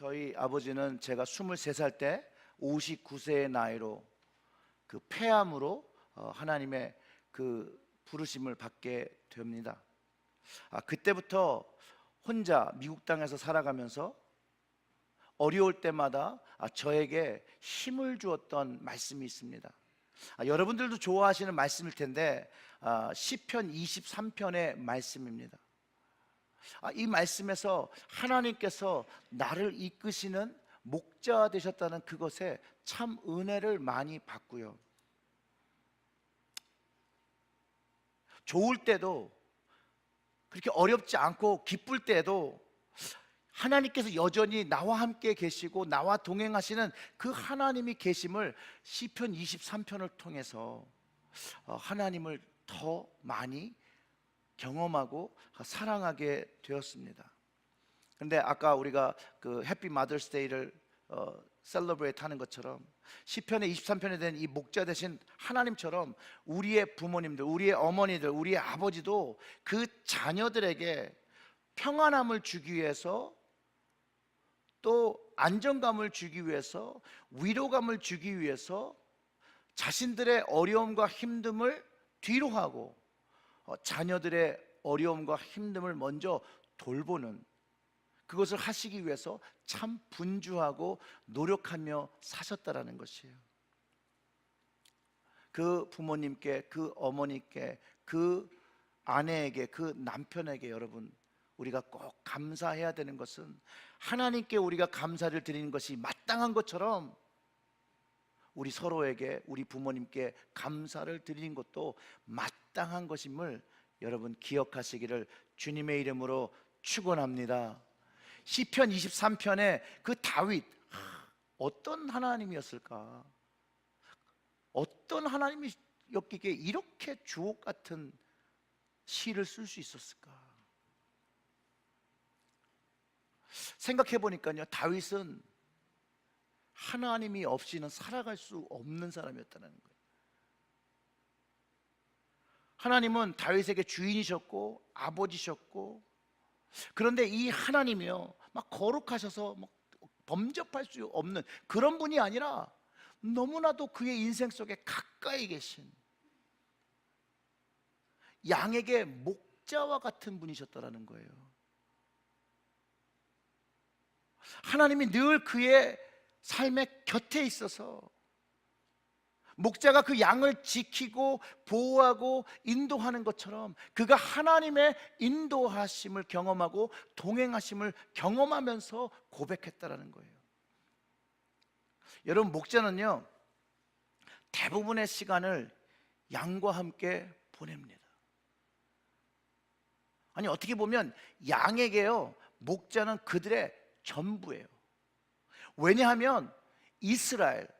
저희 아버지는 제가 23살 때 59세의 나이로 그 폐암으로 하나님의 그 부르심을 받게 됩니다. 그때부터 혼자 미국 땅에서 살아가면서 어려울 때마다 저에게 힘을 주었던 말씀이 있습니다. 여러분들도 좋아하시는 말씀일 텐데 시편 23편의 말씀입니다. 이 말씀에서 하나님께서 나를 이끄시는 목자 되셨다는 그것에 참 은혜를 많이 받고요. 좋을 때도 그렇게 어렵지 않고 기쁠 때도 하나님께서 여전히 나와 함께 계시고 나와 동행하시는 그 하나님이 계심을 시편 23편을 통해서 하나님을 더 많이 경험하고 사랑하게 되었습니다. 근데 아까 우리가 그 해피 마더스 데이를 셀러브레이트 하는 것처럼 시편의 23편에 대한 이 목자 되신 하나님처럼 우리의 부모님들, 우리의 어머니들, 우리의 아버지도 그 자녀들에게 평안함을 주기 위해서, 또 안정감을 주기 위해서, 위로감을 주기 위해서 자신들의 어려움과 힘듦을 뒤로 하고 자녀들의 어려움과 힘듦을 먼저 돌보는, 그것을 하시기 위해서 참 분주하고 노력하며 사셨다라는 것이에요. 그 부모님께, 그 어머니께, 그 아내에게, 그 남편에게 여러분, 우리가 꼭 감사해야 되는 것은 하나님께 우리가 감사를 드리는 것이 마땅한 것처럼 우리 서로에게, 우리 부모님께 감사를 드리는 것도 마땅한 것임을 여러분 기억하시기를 주님의 이름으로 축원합니다. 시편 23편에 그 다윗, 어떤 하나님이었을까? 어떤 하나님이었기에 이렇게 주옥 같은 시를 쓸 수 있었을까? 생각해 보니까요, 다윗은 하나님이 없이는 살아갈 수 없는 사람이었다는 거예요. 하나님은 다윗에게 주인이셨고 아버지셨고, 그런데 이 하나님이요, 막 거룩하셔서 막 범접할 수 없는 그런 분이 아니라 너무나도 그의 인생 속에 가까이 계신 양에게 목자와 같은 분이셨다라는 거예요. 하나님이 늘 그의 삶의 곁에 있어서 목자가 그 양을 지키고 보호하고 인도하는 것처럼 그가 하나님의 인도하심을 경험하고 동행하심을 경험하면서 고백했다라는 거예요. 여러분, 목자는요 대부분의 시간을 양과 함께 보냅니다. 아니, 어떻게 보면 양에게요 목자는 그들의 전부예요. 왜냐하면 이스라엘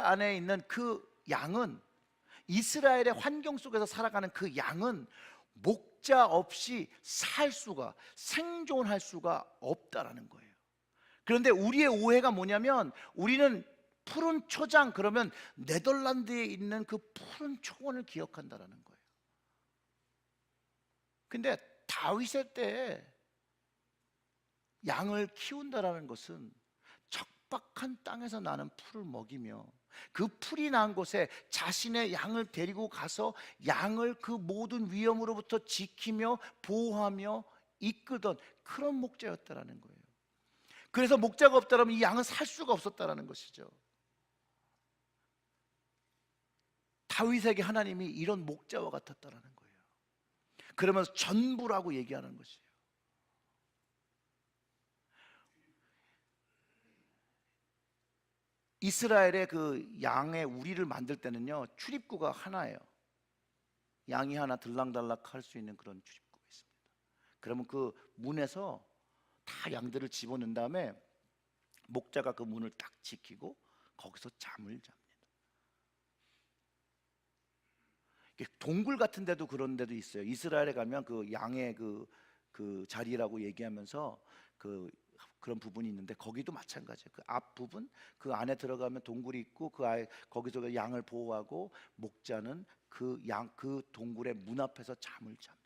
안에 있는 그 양은, 이스라엘의 환경 속에서 살아가는 그 양은 목자 없이 살 수가, 생존할 수가 없다라는 거예요. 그런데 우리의 오해가 뭐냐면, 우리는 푸른 초장 그러면 네덜란드에 있는 그 푸른 초원을 기억한다라는 거예요. 근데 다윗의 때에 양을 키운다라는 것은 척박한 땅에서 나는 풀을 먹이며 그 풀이 난 곳에 자신의 양을 데리고 가서 양을 그 모든 위험으로부터 지키며 보호하며 이끌던 그런 목자였다라는 거예요. 그래서 목자가 없다면 이 양은 살 수가 없었다라는 것이죠. 다윗에게 하나님이 이런 목자와 같았다라는 거예요. 그러면서 전부라고 얘기하는 것이에요. 이스라엘의 그 양의 우리를 만들 때는요 출입구가 하나예요. 양이 하나 들락달락 할 수 있는 그런 출입구가 있습니다. 그러면 그 문에서 다 양들을 집어넣은 다음에 목자가 그 문을 딱 지키고 거기서 잠을 잡니다. 동굴 같은 데도 그런 데도 있어요. 이스라엘에 가면 그 양의 그 자리라고 얘기하면서 그런 부분이 있는데, 거기도 마찬가지예요. 그 앞 부분, 그 안에 들어가면 동굴이 있고 거기서 양을 보호하고 목자는 그 동굴의 문 앞에서 잠을 잡니다.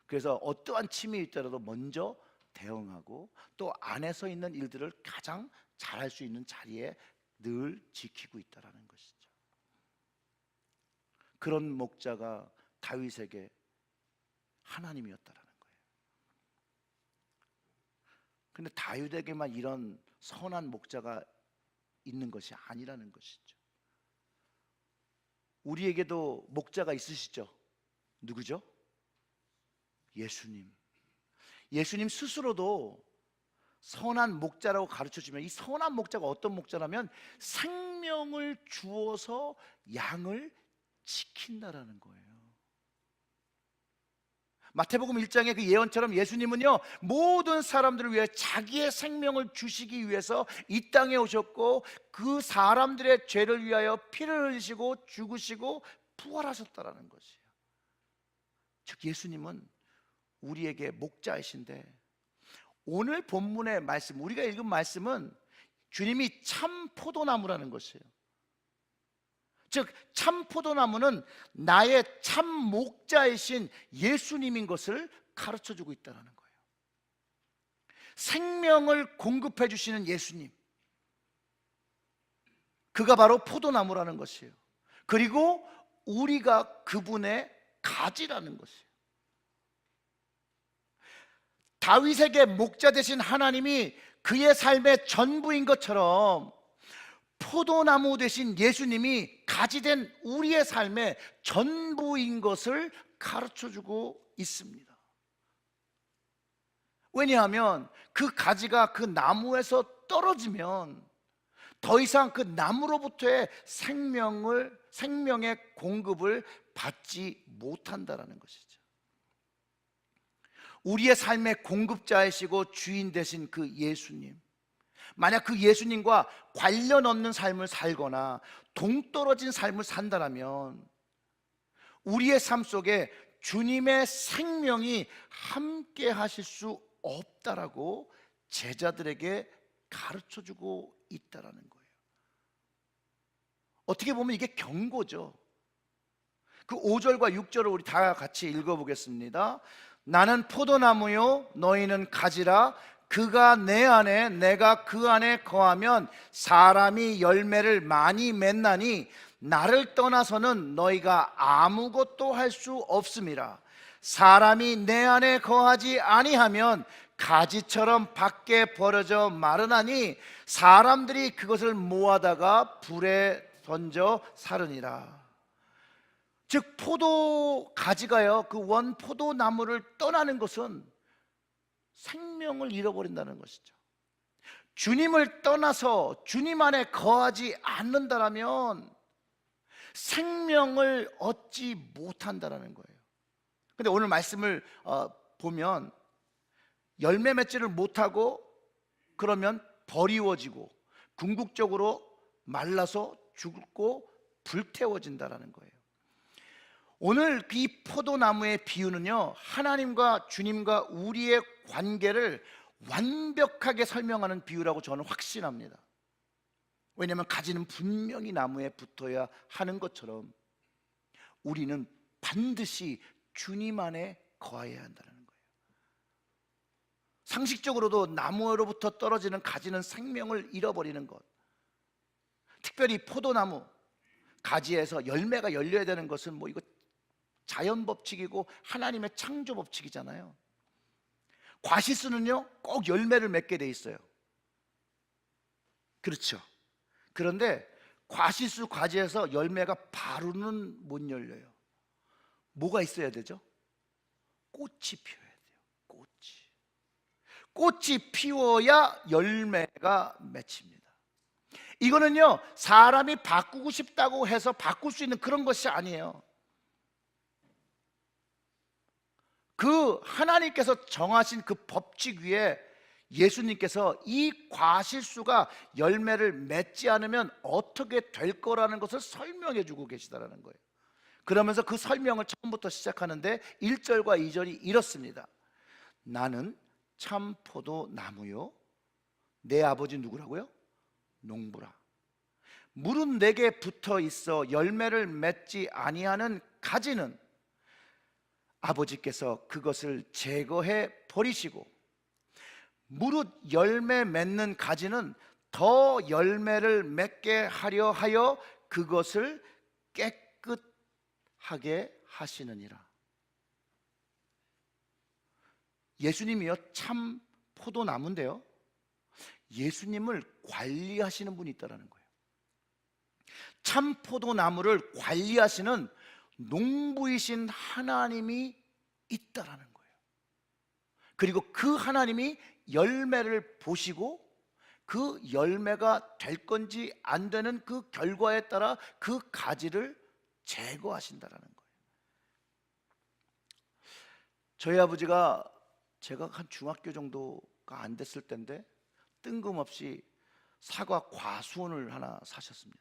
그래서 어떠한 침이 있더라도 먼저 대응하고 또 안에서 있는 일들을 가장 잘할 수 있는 자리에 늘 지키고 있다라는 것이죠. 그런 목자가 다윗에게 하나님이었다라는 거예요. 근데 다윗에게만 이런 선한 목자가 있는 것이 아니라는 것이죠. 우리에게도 목자가 있으시죠? 누구죠? 예수님. 예수님 스스로도 선한 목자라고 가르쳐주면, 이 선한 목자가 어떤 목자라면 생명을 주어서 양을 지킨다라는 거예요. 마태복음 1장의 그 예언처럼 예수님은요, 모든 사람들을 위해 자기의 생명을 주시기 위해서 이 땅에 오셨고, 그 사람들의 죄를 위하여 피를 흘리시고 죽으시고 부활하셨다라는 것이에요. 즉 예수님은 우리에게 목자이신데, 오늘 본문의 말씀, 우리가 읽은 말씀은 주님이 참 포도나무라는 것이에요. 즉 참 포도나무는 나의 참 목자이신 예수님인 것을 가르쳐주고 있다는 거예요. 생명을 공급해 주시는 예수님, 그가 바로 포도나무라는 것이에요. 그리고 우리가 그분의 가지라는 것이에요. 다윗에게 목자 되신 하나님이 그의 삶의 전부인 것처럼 포도나무 되신 예수님이 가지된 우리의 삶의 전부인 것을 가르쳐주고 있습니다. 왜냐하면 그 가지가 그 나무에서 떨어지면 더 이상 그 나무로부터의 생명의 공급을 받지 못한다는 것이죠. 우리의 삶의 공급자이시고 주인 되신 그 예수님, 만약 그 예수님과 관련 없는 삶을 살거나 동떨어진 삶을 산다면 우리의 삶 속에 주님의 생명이 함께 하실 수 없다라고 제자들에게 가르쳐주고 있다라는 거예요. 어떻게 보면 이게 경고죠. 그 5절과 6절을 우리 다 같이 읽어보겠습니다. 나는 포도나무요 너희는 가지라. 그가 내 안에 내가 그 안에 거하면 사람이 열매를 많이 맺나니 나를 떠나서는 너희가 아무것도 할 수 없음이라. 사람이 내 안에 거하지 아니하면 가지처럼 밖에 버려져 마르나니 사람들이 그것을 모아다가 불에 던져 사르니라. 즉 포도 가지가요, 그 원 포도나무를 떠나는 것은 생명을 잃어버린다는 것이죠. 주님을 떠나서 주님 안에 거하지 않는다면 생명을 얻지 못한다는 거예요. 근데 오늘 말씀을 보면 열매 맺지를 못하고 그러면 버리워지고 궁극적으로 말라서 죽고 불태워진다는 거예요. 오늘 이 포도나무의 비유는요, 하나님과 주님과 우리의 관계를 완벽하게 설명하는 비유라고 저는 확신합니다. 왜냐하면 가지는 분명히 나무에 붙어야 하는 것처럼 우리는 반드시 주님 안에 거해야 한다는 거예요. 상식적으로도 나무로부터 떨어지는 가지는 생명을 잃어버리는 것, 특별히 포도나무 가지에서 열매가 열려야 되는 것은 뭐 이거 자연 법칙이고 하나님의 창조 법칙이잖아요. 과시수는요 꼭 열매를 맺게 돼 있어요. 그렇죠. 그런데 과시수 과지에서 열매가 바로는 못 열려요. 뭐가 있어야 되죠? 꽃이 피어야 돼요. 꽃이 피워야 열매가 맺힙니다. 이거는요 사람이 바꾸고 싶다고 해서 바꿀 수 있는 그런 것이 아니에요. 그 하나님께서 정하신 그 법칙 위에 예수님께서 이 과실수가 열매를 맺지 않으면 어떻게 될 거라는 것을 설명해 주고 계시다라는 거예요. 그러면서 그 설명을 처음부터 시작하는데 1절과 2절이 이렇습니다. 나는 참 포도나무요 내 아버지 누구라고요? 농부라. 물은 내게 붙어 있어 열매를 맺지 아니하는 가지는 아버지께서 그것을 제거해 버리시고 무릇 열매 맺는 가지는 더 열매를 맺게 하려 하여 그것을 깨끗하게 하시느니라. 예수님이요 참 포도나무인데요, 예수님을 관리하시는 분이 있다라는 거예요. 참 포도나무를 관리하시는 농부이신 하나님이 있다라는 거예요. 그리고 그 하나님이 열매를 보시고 그 열매가 될 건지 안 되는 그 결과에 따라 그 가지를 제거하신다라는 거예요. 저희 아버지가 제가 한 중학교 정도가 안 됐을 때인데 뜬금없이 사과 과수원을 하나 사셨습니다.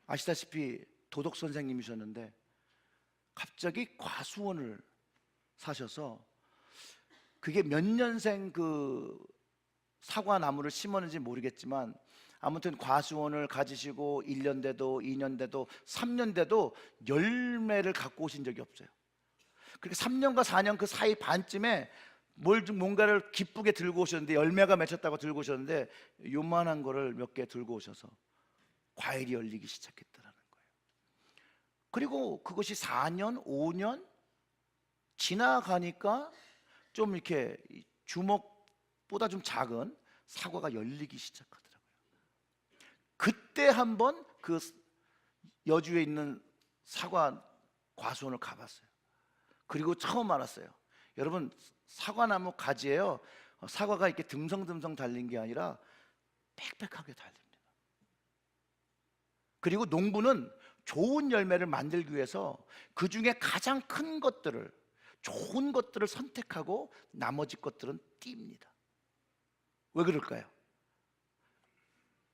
아시다시피 도덕 선생님이셨는데 갑자기 과수원을 사셔서 그게 몇 년생 그 사과나무를 심었는지 모르겠지만 아무튼 과수원을 가지시고 1년 돼도 2년 돼도 3년 돼도 열매를 갖고 오신 적이 없어요. 그렇게 3년과 4년 그 사이 반쯤에 뭔가를 기쁘게 들고 오셨는데, 열매가 맺혔다고 들고 오셨는데 요만한 거를 몇 개 들고 오셔서 과일이 열리기 시작했다라는 거예요. 그리고 그것이 4년, 5년 지나가니까 좀 이렇게 주먹보다 좀 작은 사과가 열리기 시작하더라고요. 그때 한번 그 여주에 있는 사과 과수원을 가봤어요. 그리고 처음 알았어요. 여러분, 사과나무 가지에요, 사과가 이렇게 듬성듬성 달린 게 아니라 빽빽하게 달립니다. 그리고 농부는 좋은 열매를 만들기 위해서 그 중에 가장 큰 것들을, 좋은 것들을 선택하고 나머지 것들은 띱니다. 왜 그럴까요?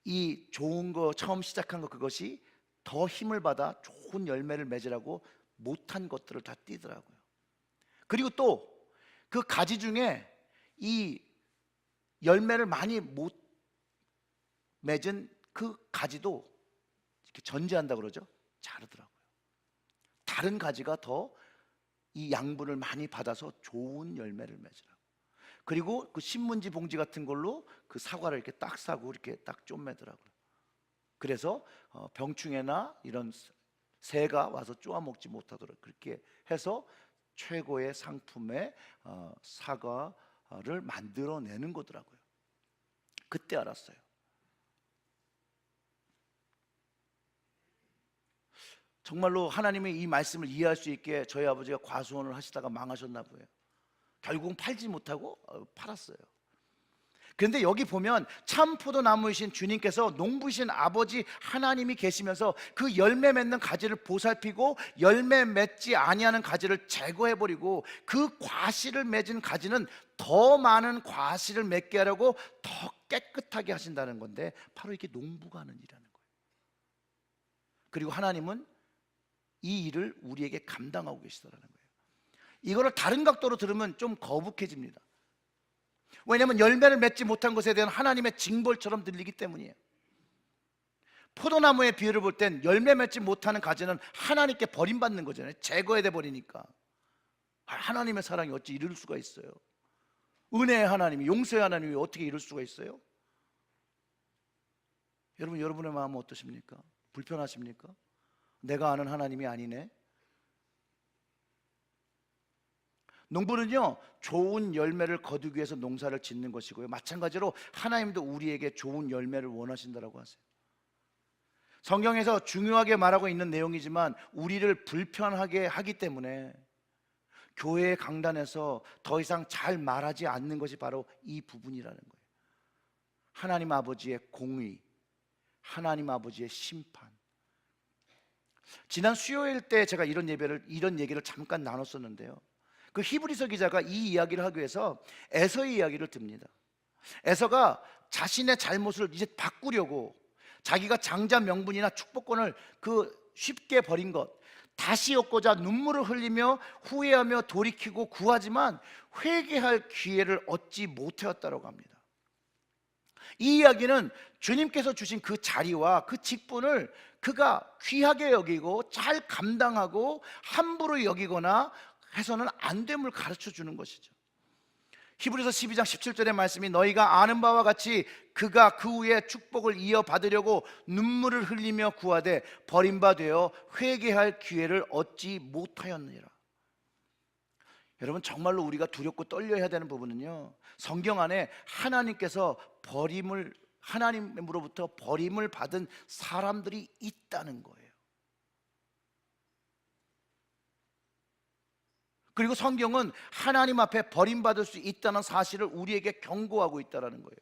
이 좋은 거 처음 시작한 거, 그것이 더 힘을 받아 좋은 열매를 맺으라고 못한 것들을 다 띄더라고요. 그리고 또 그 가지 중에 이 열매를 많이 못 맺은 그 가지도 이렇게 전제한다 그러죠. 자르더라고요. 다른 가지가 더 이 양분을 많이 받아서 좋은 열매를 맺으라고. 그리고 그 신문지 봉지 같은 걸로 그 사과를 이렇게 딱 싸고 이렇게 딱 쪼매더라고요. 그래서 병충해나 이런 새가 와서 쪼아 먹지 못하도록 그렇게 해서 최고의 상품의 사과를 만들어내는 거더라고요. 그때 알았어요. 정말로 하나님의 이 말씀을 이해할 수 있게 저희 아버지가 과수원을 하시다가 망하셨나 보여요. 결국은 팔지 못하고 팔았어요. 그런데 여기 보면 참 포도나무이신 주님께서 농부이신 아버지 하나님이 계시면서 그 열매 맺는 가지를 보살피고 열매 맺지 아니하는 가지를 제거해버리고 그 과실을 맺은 가지는 더 많은 과실을 맺게 하려고 더 깨끗하게 하신다는 건데, 바로 이게 농부가 하는 일이라는 거예요. 그리고 하나님은 이 일을 우리에게 감당하고 계시더라는 거예요. 이거를 다른 각도로 들으면 좀 거북해집니다. 왜냐하면 열매를 맺지 못한 것에 대한 하나님의 징벌처럼 들리기 때문이에요. 포도나무의 비유를 볼 땐 열매 맺지 못하는 가지는 하나님께 버림받는 거잖아요. 제거해 버리니까. 하나님의 사랑이 어찌 이럴 수가 있어요? 은혜의 하나님이, 용서의 하나님이 어떻게 이럴 수가 있어요? 여러분, 여러분의 마음은 어떠십니까? 불편하십니까? 내가 아는 하나님이 아니네. 농부는요, 좋은 열매를 거두기 위해서 농사를 짓는 것이고요, 마찬가지로 하나님도 우리에게 좋은 열매를 원하신다라고 하세요. 성경에서 중요하게 말하고 있는 내용이지만 우리를 불편하게 하기 때문에 교회의 강단에서 더 이상 잘 말하지 않는 것이 바로 이 부분이라는 거예요. 하나님 아버지의 공의, 하나님 아버지의 심판. 지난 수요일 때 제가 이런 얘기를 잠깐 나눴었는데요, 그 히브리서 기자가 이 이야기를 하기 위해서 에서의 이야기를 듭니다. 에서가 자신의 잘못을 이제 바꾸려고 자기가 장자 명분이나 축복권을 쉽게 버린 것 다시 얻고자 눈물을 흘리며 후회하며 돌이키고 구하지만 회개할 기회를 얻지 못하였다고 합니다. 이 이야기는 주님께서 주신 그 자리와 그 직분을 그가 귀하게 여기고 잘 감당하고 함부로 여기거나 해서는 안 됨을 가르쳐 주는 것이죠. 히브리서 12장 17절의 말씀이 너희가 아는 바와 같이 그가 그 후에 축복을 이어받으려고 눈물을 흘리며 구하되 버림받아 회개할 기회를 얻지 못하였느니라. 여러분, 정말로 우리가 두렵고 떨려야 되는 부분은요, 성경 안에 하나님으로부터 버림을 받은 사람들이 있다는 거예요. 그리고 성경은 하나님 앞에 버림받을 수 있다는 사실을 우리에게 경고하고 있다는 거예요.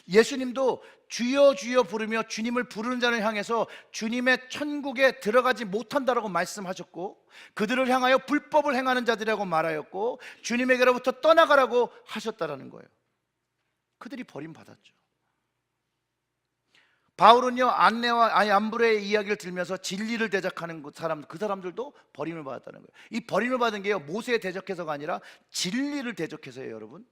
예수님도 주여 주여 부르며 주님을 부르는 자를 향해서 주님의 천국에 들어가지 못한다라고 말씀하셨고, 그들을 향하여 불법을 행하는 자들이라고 말하였고, 주님에게로부터 떠나가라고 하셨다라는 거예요. 그들이 버림받았죠. 바울은요, 안내와 얌브레의 이야기를 들면서 진리를 대적하는 그 사람들도 버림을 받았다는 거예요. 이 버림을 받은 게요, 모세에 대적해서가 아니라 진리를 대적해서예요. 여러분,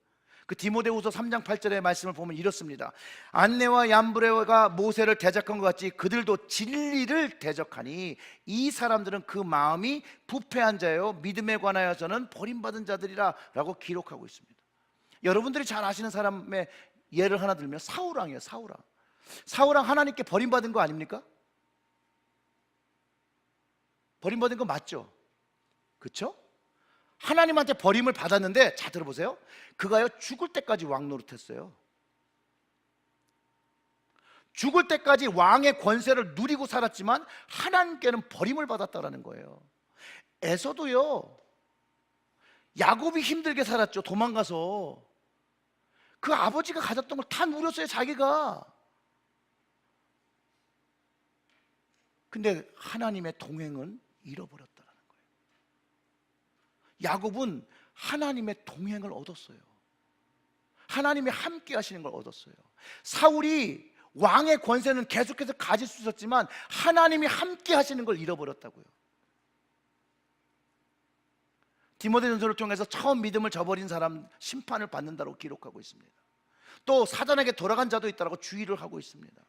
그 디모데후서 3장 8절의 말씀을 보면 이렇습니다. 안내와 얌브레가 모세를 대적한 것 같이 그들도 진리를 대적하니 이 사람들은 그 마음이 부패한 자요 믿음에 관하여서는 버림받은 자들이라 라고 기록하고 있습니다. 여러분들이 잘 아시는 사람의 예를 하나 들면 사울왕이에요. 사울왕 하나님께 버림받은 거 아닙니까? 버림받은 거 맞죠? 그렇죠? 하나님한테 버림을 받았는데, 잘 들어보세요, 그가요 죽을 때까지 왕 노릇했어요. 죽을 때까지 왕의 권세를 누리고 살았지만 하나님께는 버림을 받았다라는 거예요. 에서도요, 야곱이 힘들게 살았죠. 도망가서 그 아버지가 가졌던 걸 다 누렸어요, 자기가. 근데 하나님의 동행은 잃어버렸다라는 거예요. 야곱은 하나님의 동행을 얻었어요. 하나님이 함께 하시는 걸 얻었어요. 사울이 왕의 권세는 계속해서 가질 수 있었지만 하나님이 함께 하시는 걸 잃어버렸다고요. 디모데전서를 통해서 처음 믿음을 저버린 사람 심판을 받는다고 기록하고 있습니다. 또 사단에게 돌아간 자도 있다고 주의를 하고 있습니다.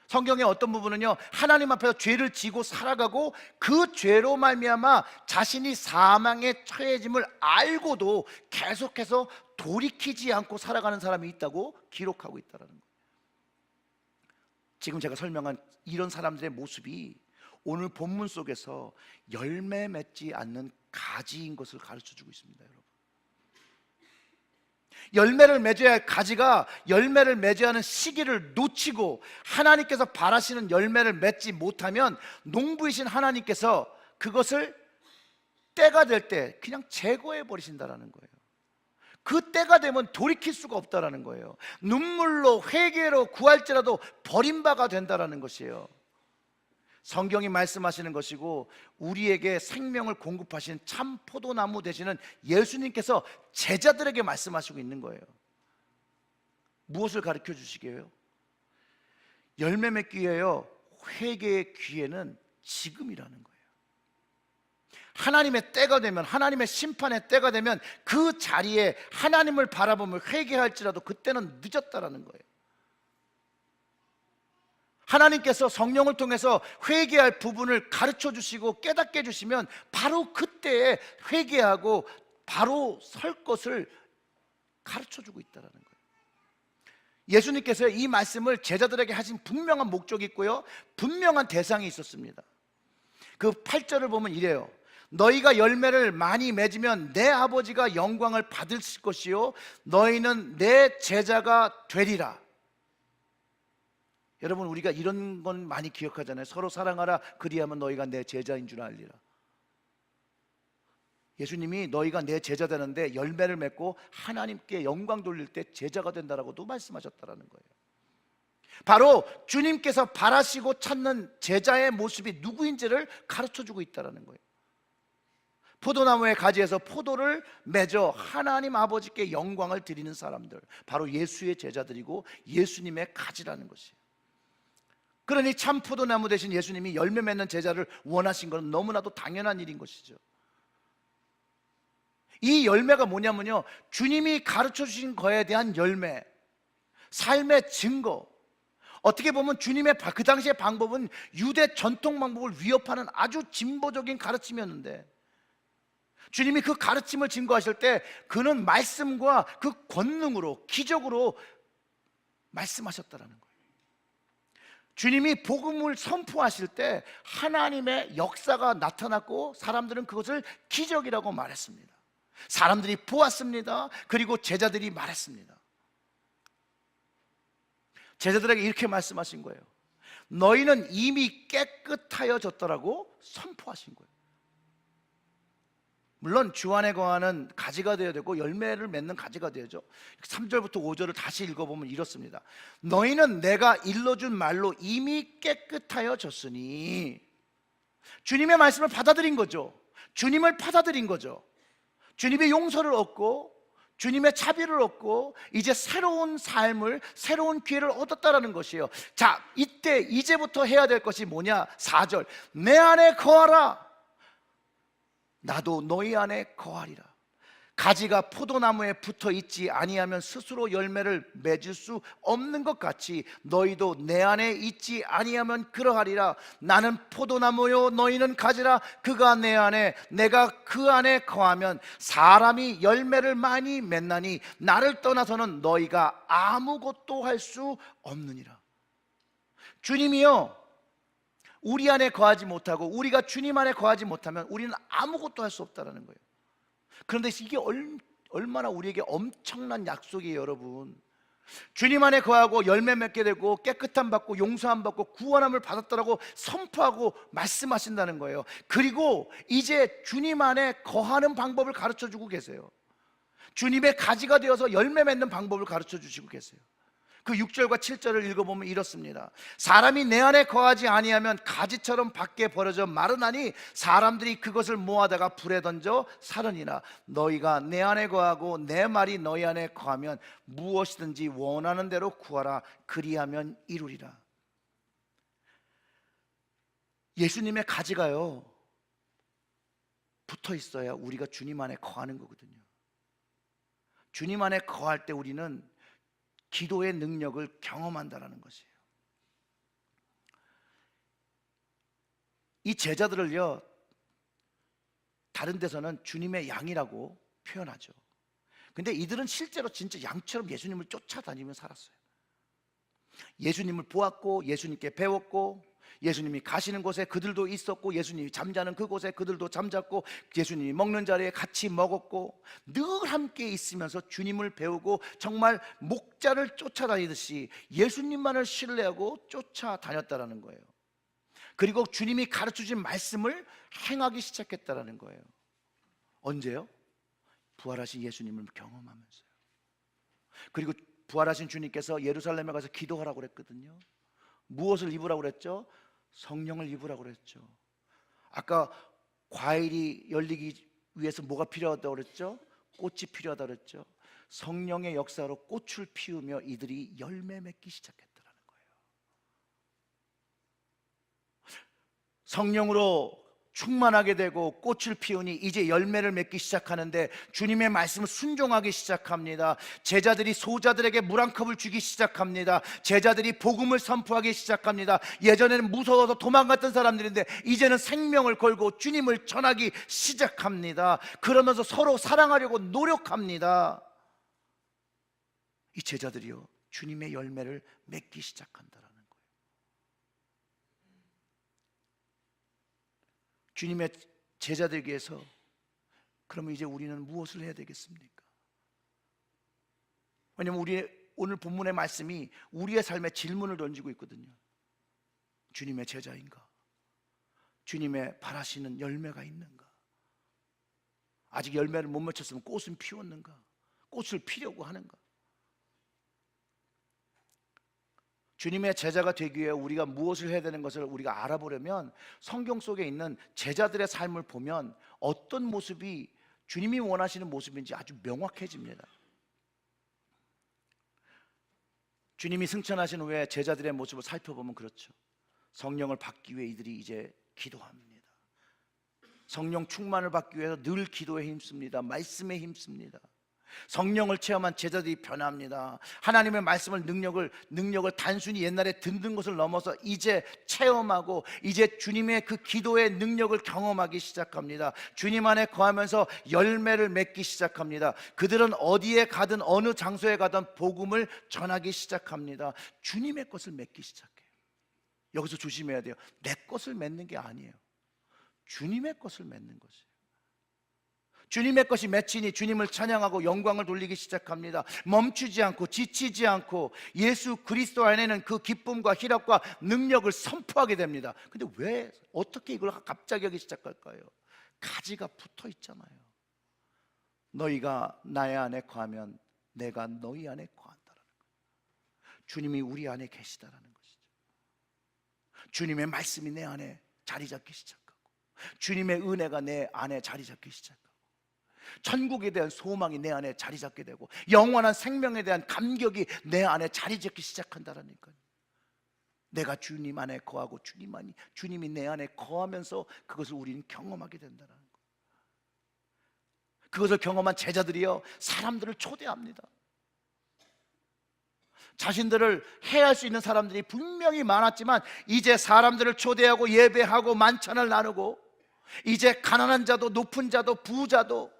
성경의 어떤 부분은요, 하나님 앞에서 죄를 지고 살아가고 그 죄로 말미암아 자신이 사망에 처해짐을 알고도 계속해서 돌이키지 않고 살아가는 사람이 있다고 기록하고 있다는 거예요. 지금 제가 설명한 이런 사람들의 모습이 오늘 본문 속에서 열매 맺지 않는 가지인 것을 가르쳐주고 있습니다. 여러분, 열매를 맺어야 할 가지가 열매를 맺어야 하는 시기를 놓치고 하나님께서 바라시는 열매를 맺지 못하면 농부이신 하나님께서 그것을 때가 될 때 그냥 제거해 버리신다라는 거예요. 그 때가 되면 돌이킬 수가 없다라는 거예요. 눈물로 회개로 구할지라도 버림바가 된다라는 것이에요. 성경이 말씀하시는 것이고 우리에게 생명을 공급하신 참 포도나무 되시는 예수님께서 제자들에게 말씀하시고 있는 거예요. 무엇을 가르쳐 주시게요? 열매 맺기 위하여 회개의 기회는 지금이라는 거예요. 하나님의 때가 되면, 하나님의 심판의 때가 되면 그 자리에 하나님을 바라보며 회개할지라도 그때는 늦었다라는 거예요. 하나님께서 성령을 통해서 회개할 부분을 가르쳐 주시고 깨닫게 해주시면 바로 그때에 회개하고 바로 설 것을 가르쳐 주고 있다는 거예요. 예수님께서 이 말씀을 제자들에게 하신 분명한 목적이 있고요, 분명한 대상이 있었습니다. 그 8절을 보면 이래요. 너희가 열매를 많이 맺으면 내 아버지가 영광을 받을 것이요 너희는 내 제자가 되리라. 여러분, 우리가 이런 건 많이 기억하잖아요. 서로 사랑하라 그리하면 너희가 내 제자인 줄 알리라. 예수님이 너희가 내 제자 되는데 열매를 맺고 하나님께 영광 돌릴 때 제자가 된다라고도 말씀하셨다라는 거예요. 바로 주님께서 바라시고 찾는 제자의 모습이 누구인지를 가르쳐주고 있다라는 거예요. 포도나무의 가지에서 포도를 맺어 하나님 아버지께 영광을 드리는 사람들, 바로 예수의 제자들이고 예수님의 가지라는 것이에요. 그러니 참 포도나무 대신 예수님이 열매 맺는 제자를 원하신 것은 너무나도 당연한 일인 것이죠. 이 열매가 뭐냐면요, 주님이 가르쳐 주신 거에 대한 열매, 삶의 증거. 어떻게 보면 주님의 그 당시의 방법은 유대 전통 방법을 위협하는 아주 진보적인 가르침이었는데 주님이 그 가르침을 증거하실 때 그는 말씀과 그 권능으로 기적으로 말씀하셨다라는 거예요. 주님이 복음을 선포하실 때 하나님의 역사가 나타났고 사람들은 그것을 기적이라고 말했습니다. 사람들이 보았습니다. 그리고 제자들이 말했습니다. 제자들에게 이렇게 말씀하신 거예요. 너희는 이미 깨끗하여졌더라고 선포하신 거예요. 물론 주 안에 거하는 가지가 되어야 되고 열매를 맺는 가지가 되어야죠. 3절부터 5절을 다시 읽어보면 이렇습니다. 너희는 내가 일러준 말로 이미 깨끗하여졌으니, 주님의 말씀을 받아들인 거죠. 주님을 받아들인 거죠. 주님의 용서를 얻고 주님의 자비를 얻고 이제 새로운 삶을, 새로운 기회를 얻었다라는 것이에요. 자, 이제부터 해야 될 것이 뭐냐? 4절, 내 안에 거하라. 나도 너희 안에 거하리라. 가지가 포도나무에 붙어 있지 아니하면 스스로 열매를 맺을 수 없는 것 같이 너희도 내 안에 있지 아니하면 그러하리라. 나는 포도나무요 너희는 가지라. 그가 내 안에 내가 그 안에 거하면 사람이 열매를 많이 맺나니 나를 떠나서는 너희가 아무것도 할 수 없느니라. 주님이요, 우리 안에 거하지 못하고 우리가 주님 안에 거하지 못하면 우리는 아무것도 할 수 없다는 거예요. 그런데 이게 얼마나 우리에게 엄청난 약속이에요, 여러분. 주님 안에 거하고 열매 맺게 되고 깨끗함 받고 용서함 받고 구원함을 받았다라고 선포하고 말씀하신다는 거예요. 그리고 이제 주님 안에 거하는 방법을 가르쳐 주고 계세요. 주님의 가지가 되어서 열매 맺는 방법을 가르쳐 주시고 계세요. 그 6절과 7절을 읽어보면 이렇습니다. 사람이 내 안에 거하지 아니하면 가지처럼 밖에 버려져 마르나니 사람들이 그것을 모아다가 불에 던져 사르니라. 너희가 내 안에 거하고 내 말이 너희 안에 거하면 무엇이든지 원하는 대로 구하라. 그리하면 이루리라. 예수님의 가지가요 붙어 있어야 우리가 주님 안에 거하는 거거든요. 주님 안에 거할 때 우리는 기도의 능력을 경험한다는 것이에요. 이 제자들을요, 다른 데서는 주님의 양이라고 표현하죠. 근데 이들은 실제로 진짜 양처럼 예수님을 쫓아다니며 살았어요. 예수님을 보았고 예수님께 배웠고 예수님이 가시는 곳에 그들도 있었고 예수님이 잠자는 그곳에 그들도 잠잤고 예수님이 먹는 자리에 같이 먹었고 늘 함께 있으면서 주님을 배우고 정말 목자를 쫓아다니듯이 예수님만을 신뢰하고 쫓아다녔다라는 거예요. 그리고 주님이 가르쳐주신 말씀을 행하기 시작했다라는 거예요. 언제요? 부활하신 예수님을 경험하면서요. 그리고 부활하신 주님께서 예루살렘에 가서 기도하라고 그랬거든요. 무엇을 입으라고 그랬죠? 성령을 입으라고 그랬죠. 아까 과일이 열리기 위해서 뭐가 필요하다고 그랬죠? 꽃이 필요하다고 그랬죠. 성령의 역사로 꽃을 피우며 이들이 열매 맺기 시작했다는 거예요. 성령으로 충만하게 되고 꽃을 피우니 이제 열매를 맺기 시작하는데 주님의 말씀을 순종하기 시작합니다. 제자들이 소자들에게 물 한 컵을 주기 시작합니다. 제자들이 복음을 선포하기 시작합니다. 예전에는 무서워서 도망갔던 사람들인데 이제는 생명을 걸고 주님을 전하기 시작합니다. 그러면서 서로 사랑하려고 노력합니다. 이 제자들이요 주님의 열매를 맺기 시작한다라는 거예요. 주님의 제자들에게서 그러면 이제 우리는 무엇을 해야 되겠습니까? 왜냐하면 우리 오늘 본문의 말씀이 우리의 삶에 질문을 던지고 있거든요. 주님의 제자인가? 주님의 바라시는 열매가 있는가? 아직 열매를 못 맺혔으면 꽃은 피웠는가? 꽃을 피려고 하는가? 주님의 제자가 되기 위해 우리가 무엇을 해야 되는 것을 우리가 알아보려면 성경 속에 있는 제자들의 삶을 보면 어떤 모습이 주님이 원하시는 모습인지 아주 명확해집니다. 주님이 승천하신 후에 제자들의 모습을 살펴보면 그렇죠. 성령을 받기 위해 이들이 이제 기도합니다. 성령 충만을 받기 위해서 늘 기도에 힘씁니다. 말씀에 힘씁니다. 성령을 체험한 제자들이 변합니다. 하나님의 말씀을 능력을 단순히 옛날에 듣는 것을 넘어서 이제 체험하고 이제 주님의 그 기도의 능력을 경험하기 시작합니다. 주님 안에 거하면서 열매를 맺기 시작합니다. 그들은 어디에 가든 어느 장소에 가든 복음을 전하기 시작합니다. 주님의 것을 맺기 시작해요. 여기서 조심해야 돼요. 내 것을 맺는 게 아니에요. 주님의 것을 맺는 것이에요. 주님의 것이 맺히니 주님을 찬양하고 영광을 돌리기 시작합니다. 멈추지 않고 지치지 않고 예수 그리스도 안에는 그 기쁨과 희락과 능력을 선포하게 됩니다. 근데 왜 어떻게 이걸 갑자기 하기 시작할까요? 가지가 붙어 있잖아요. 너희가 나의 안에 거하면 내가 너희 안에 거한다라는 거예요. 주님이 우리 안에 계시다라는 것이죠. 주님의 말씀이 내 안에 자리 잡기 시작하고 주님의 은혜가 내 안에 자리 잡기 시작하고 천국에 대한 소망이 내 안에 자리 잡게 되고 영원한 생명에 대한 감격이 내 안에 자리 잡기 시작한다라니까요. 내가 주님 안에 거하고 주님이 내 안에 거하면서 그것을 우리는 경험하게 된다는 거예요. 그것을 경험한 제자들이요, 사람들을 초대합니다. 자신들을 해할 수 있는 사람들이 분명히 많았지만 이제 사람들을 초대하고 예배하고 만찬을 나누고 이제 가난한 자도 높은 자도 부자도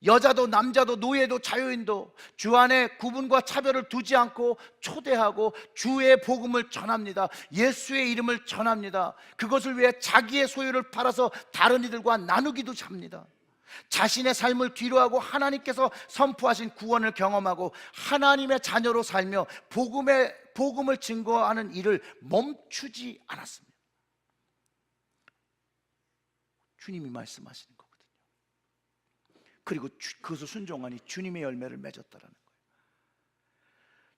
여자도 남자도 노예도 자유인도 주 안에 구분과 차별을 두지 않고 초대하고 주의 복음을 전합니다. 예수의 이름을 전합니다. 그것을 위해 자기의 소유를 팔아서 다른 이들과 나누기도 합니다. 자신의 삶을 뒤로하고 하나님께서 선포하신 구원을 경험하고 하나님의 자녀로 살며 복음을 증거하는 일을 멈추지 않았습니다. 주님이 말씀하시는 거거든요. 그리고 그것을 순종하니 주님의 열매를 맺었다라는 거예요.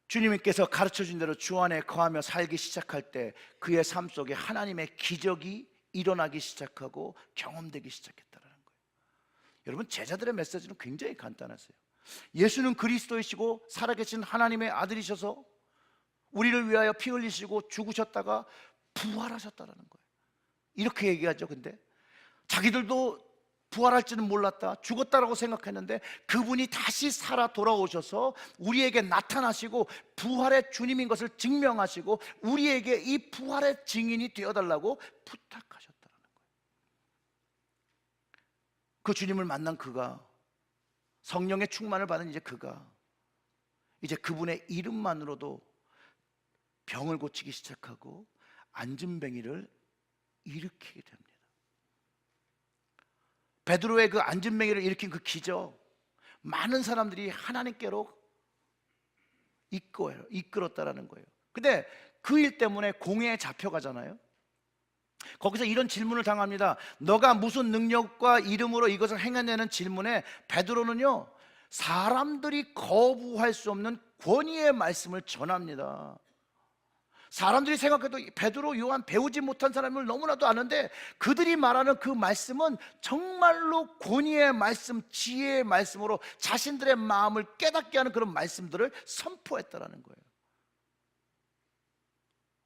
주님께서 가르쳐준 대로 주 안에 거하며 살기 시작할 때 그의 삶 속에 하나님의 기적이 일어나기 시작하고 경험되기 시작했다라는 거예요. 여러분, 제자들의 메시지는 굉장히 간단하세요. 예수는 그리스도이시고 살아계신 하나님의 아들이셔서 우리를 위하여 피 흘리시고 죽으셨다가 부활하셨다라는 거예요. 이렇게 얘기하죠. 근데 자기들도 부활할지는 몰랐다, 죽었다라고 생각했는데 그분이 다시 살아 돌아오셔서 우리에게 나타나시고 부활의 주님인 것을 증명하시고 우리에게 이 부활의 증인이 되어달라고 부탁하셨다는 거예요. 그 주님을 만난 그가, 성령의 충만을 받은 이제 그분의 이름만으로도 병을 고치기 시작하고 안진뱅이를 일으키게 됩니다. 베드로의 그 안진뱅이를 일으킨 그 기적, 많은 사람들이 하나님께로 이끌었다라는 거예요. 근데 그 일 때문에 공회에 잡혀가잖아요. 거기서 이런 질문을 당합니다. 너가 무슨 능력과 이름으로 이것을 행하냐는 질문에 베드로는요, 사람들이 거부할 수 없는 권위의 말씀을 전합니다. 사람들이 생각해도 베드로, 요한 배우지 못한 사람을 너무나도 아는데 그들이 말하는 그 말씀은 정말로 권위의 말씀, 지혜의 말씀으로 자신들의 마음을 깨닫게 하는 그런 말씀들을 선포했다라는 거예요.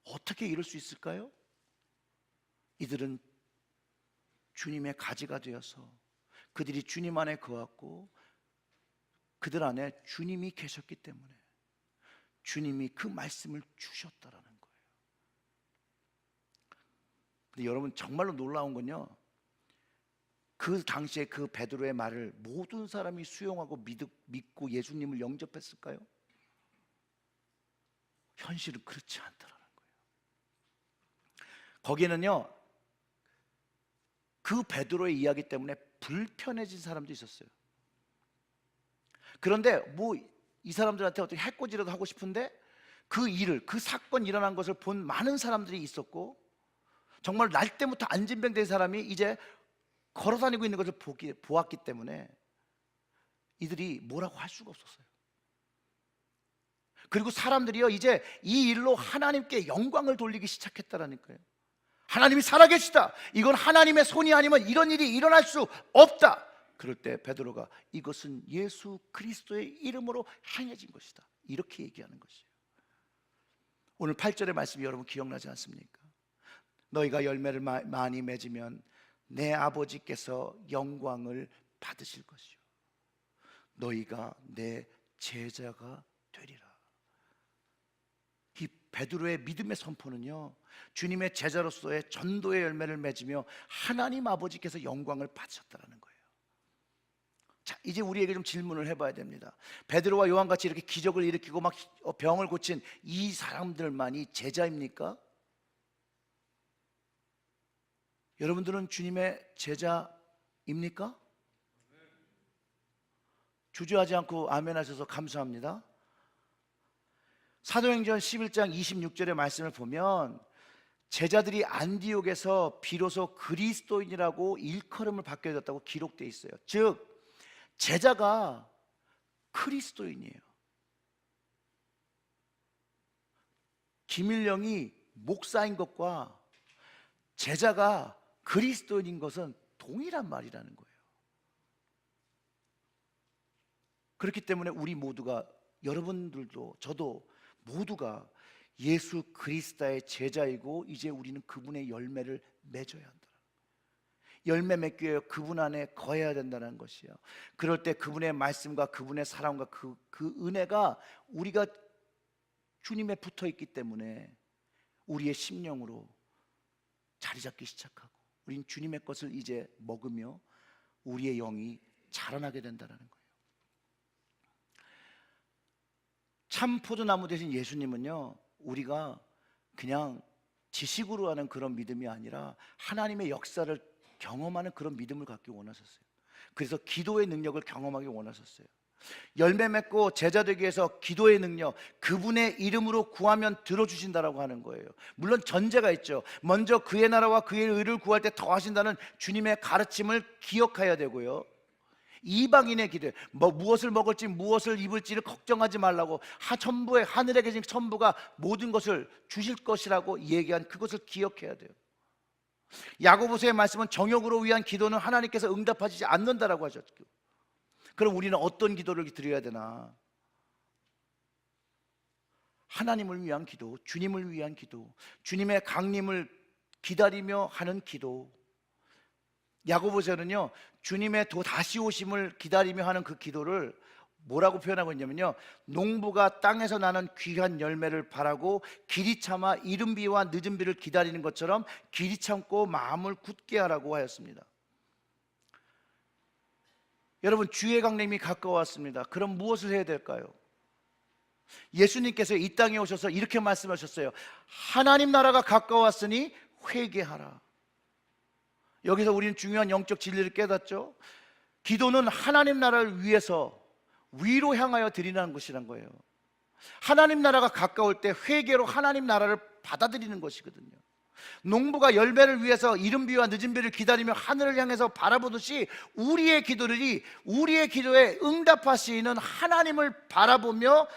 어떻게 이럴 수 있을까요? 이들은 주님의 가지가 되어서 그들이 주님 안에 거했고 그들 안에 주님이 계셨기 때문에 주님이 그 말씀을 주셨다라는 거예요. 근데 여러분, 정말로 놀라운 건요, 그 당시에 그 베드로의 말을 모든 사람이 수용하고 믿고 예수님을 영접했을까요? 현실은 그렇지 않더라는 거예요. 거기에는요, 그 베드로의 이야기 때문에 불편해진 사람도 있었어요. 그런데 이 사람들한테 어떻게 해코지라도 하고 싶은데 그 사건 일어난 것을 본 많은 사람들이 있었고 정말 날 때부터 안진병 된 사람이 이제 걸어다니고 있는 것을 보았기 때문에 이들이 뭐라고 할 수가 없었어요. 그리고 사람들이요, 이제 이 일로 하나님께 영광을 돌리기 시작했다라니까요. 하나님이 살아계시다, 이건 하나님의 손이 아니면 이런 일이 일어날 수 없다. 그럴 때 베드로가 이것은 예수 그리스도의 이름으로 행해진 것이다, 이렇게 얘기하는 것이에요. 오늘 8절의 말씀이 여러분 기억나지 않습니까? 너희가 열매를 많이 맺으면 내 아버지께서 영광을 받으실 것이요 너희가 내 제자가 되리라. 이 베드로의 믿음의 선포는요, 주님의 제자로서의 전도의 열매를 맺으며 하나님 아버지께서 영광을 받으셨다는 거예요. 자, 이제 우리에게 좀 질문을 해봐야 됩니다. 베드로와 요한같이 이렇게 기적을 일으키고 막 병을 고친 이 사람들만이 제자입니까? 여러분들은 주님의 제자입니까? 주저하지 않고 아멘 하셔서 감사합니다. 사도행전 11장 26절의 말씀을 보면 제자들이 안디옥에서 비로소 그리스도인이라고 일컬음을 받게 되었다고 기록되어 있어요. 즉 제자가 그리스도인이에요. 김일령이 목사인 것과 제자가 그리스도인인 것은 동일한 말이라는 거예요. 그렇기 때문에 우리 모두가, 여러분들도 저도 모두가 예수 그리스도의 제자이고 이제 우리는 그분의 열매를 맺어야 한다. 열매 맺기 위해 그분 안에 거해야 된다는 것이요. 그럴 때 그분의 말씀과 그분의 사랑과 그 은혜가 우리가 주님에 붙어 있기 때문에 우리의 심령으로 자리 잡기 시작하고 우린 주님의 것을 이제 먹으며 우리의 영이 자라나게 된다는 거예요. 참 포도나무 되신 예수님은요, 우리가 그냥 지식으로 하는 그런 믿음이 아니라 하나님의 역사를 경험하는 그런 믿음을 갖기 원하셨어요. 그래서 기도의 능력을 경험하기 원하셨어요. 열매 맺고 제자 되기 위해서 기도의 능력, 그분의 이름으로 구하면 들어주신다라고 하는 거예요. 물론 전제가 있죠. 먼저 그의 나라와 그의 의를 구할 때 더하신다는 주님의 가르침을 기억해야 되고요. 이방인의 기대, 무엇을 먹을지 무엇을 입을지를 걱정하지 말라고, 천부에, 하늘에 계신 천부가 모든 것을 주실 것이라고 얘기한 그것을 기억해야 돼요. 야고보서의 말씀은 정욕으로 위한 기도는 하나님께서 응답하시지 않는다라고 하셨죠. 그럼 우리는 어떤 기도를 드려야 되나? 하나님을 위한 기도, 주님을 위한 기도, 주님의 강림을 기다리며 하는 기도. 야고보서는요, 주님의 다시 오심을 기다리며 하는 그 기도를 뭐라고 표현하고 있냐면요, 농부가 땅에서 나는 귀한 열매를 바라고 길이 참아 이른 비와 늦은 비를 기다리는 것처럼 길이 참고 마음을 굳게 하라고 하였습니다. 여러분, 주의 강림이 가까웠습니다. 그럼 무엇을 해야 될까요? 예수님께서 이 땅에 오셔서 이렇게 말씀하셨어요. 하나님 나라가 가까웠으니 회개하라. 여기서 우리는 중요한 영적 진리를 깨닫죠. 기도는 하나님 나라를 위해서 위로 향하여 드리는 것이란 거예요. 하나님 나라가 가까울 때 회개로 하나님 나라를 받아들이는 것이거든요. 농부가 열매를 위해서 이른 비와 늦은 비를 기다리며 하늘을 향해서 바라보듯이 우리의 기도에 응답하시는 하나님을 바라보며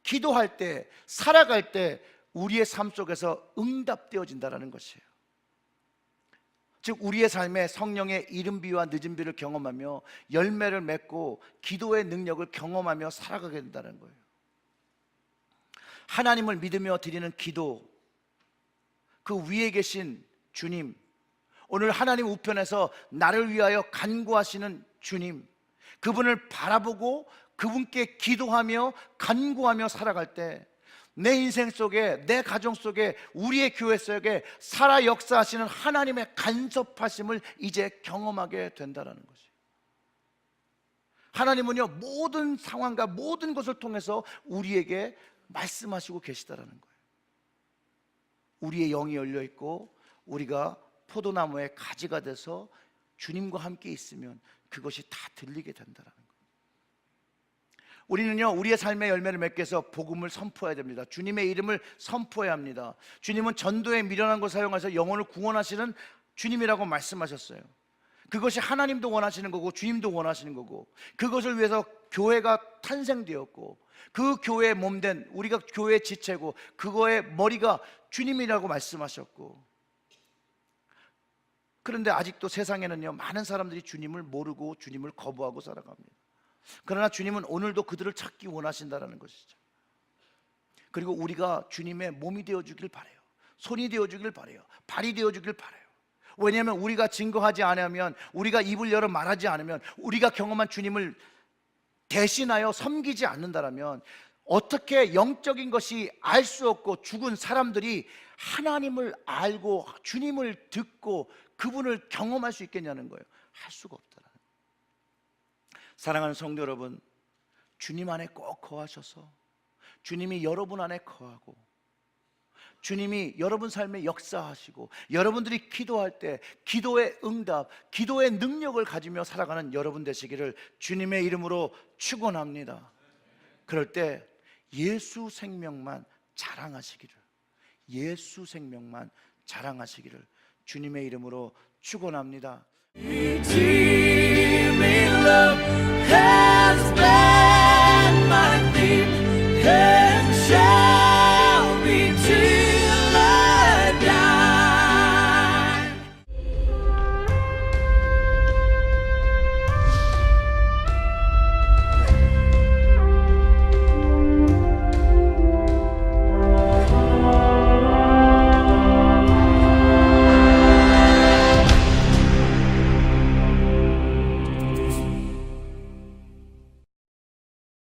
기도할 때, 살아갈 때 우리의 삶 속에서 응답되어진다는 것이에요. 즉 우리의 삶에 성령의 이른 비와 늦은 비를 경험하며 열매를 맺고 기도의 능력을 경험하며 살아가게 된다는 거예요. 하나님을 믿으며 드리는 기도, 그 위에 계신 주님, 오늘 하나님 우편에서 나를 위하여 간구하시는 주님, 그분을 바라보고 그분께 기도하며 간구하며 살아갈 때 내 인생 속에, 내 가정 속에, 우리의 교회 속에 살아 역사하시는 하나님의 간섭하심을 이제 경험하게 된다는 것이에요. 하나님은요, 모든 상황과 모든 것을 통해서 우리에게 말씀하시고 계시다는 거예요. 우리의 영이 열려 있고 우리가 포도나무의 가지가 돼서 주님과 함께 있으면 그것이 다 들리게 된다는 거예요. 우리는요, 우리의 삶의 열매를 맺기 위해서 복음을 선포해야 됩니다. 주님의 이름을 선포해야 합니다. 주님은 전도에 미련한 것을 사용해서 영혼을 구원하시는 주님이라고 말씀하셨어요. 그것이 하나님도 원하시는 거고 주님도 원하시는 거고, 그것을 위해서 교회가 탄생되었고 그 교회의 몸된 우리가 교회의 지체고 그거의 머리가 주님이라고 말씀하셨고, 그런데 아직도 세상에는요, 많은 사람들이 주님을 모르고 주님을 거부하고 살아갑니다. 그러나 주님은 오늘도 그들을 찾기 원하신다는 것이죠. 그리고 우리가 주님의 몸이 되어주길 바라요. 손이 되어주길 바라요. 발이 되어주길 바라요. 왜냐하면 우리가 증거하지 않으면, 우리가 입을 열어 말하지 않으면, 우리가 경험한 주님을 대신하여 섬기지 않는다라면 어떻게 영적인 것이 알 수 없고 죽은 사람들이 하나님을 알고 주님을 듣고 그분을 경험할 수 있겠냐는 거예요. 할 수가 없다라는 거예요. 사랑하는 성도 여러분, 주님 안에 꼭 거하셔서 주님이 여러분 안에 거하고 주님이 여러분 삶에 역사하시고 여러분들이 기도할 때 기도의 응답, 기도의 능력을 가지며 살아가는 여러분 되시기를 주님의 이름으로 축원합니다. 그럴 때 예수 생명만 자랑하시기를, 예수 생명만 자랑하시기를 주님의 이름으로 축원합니다. Redeeming love has been my theme.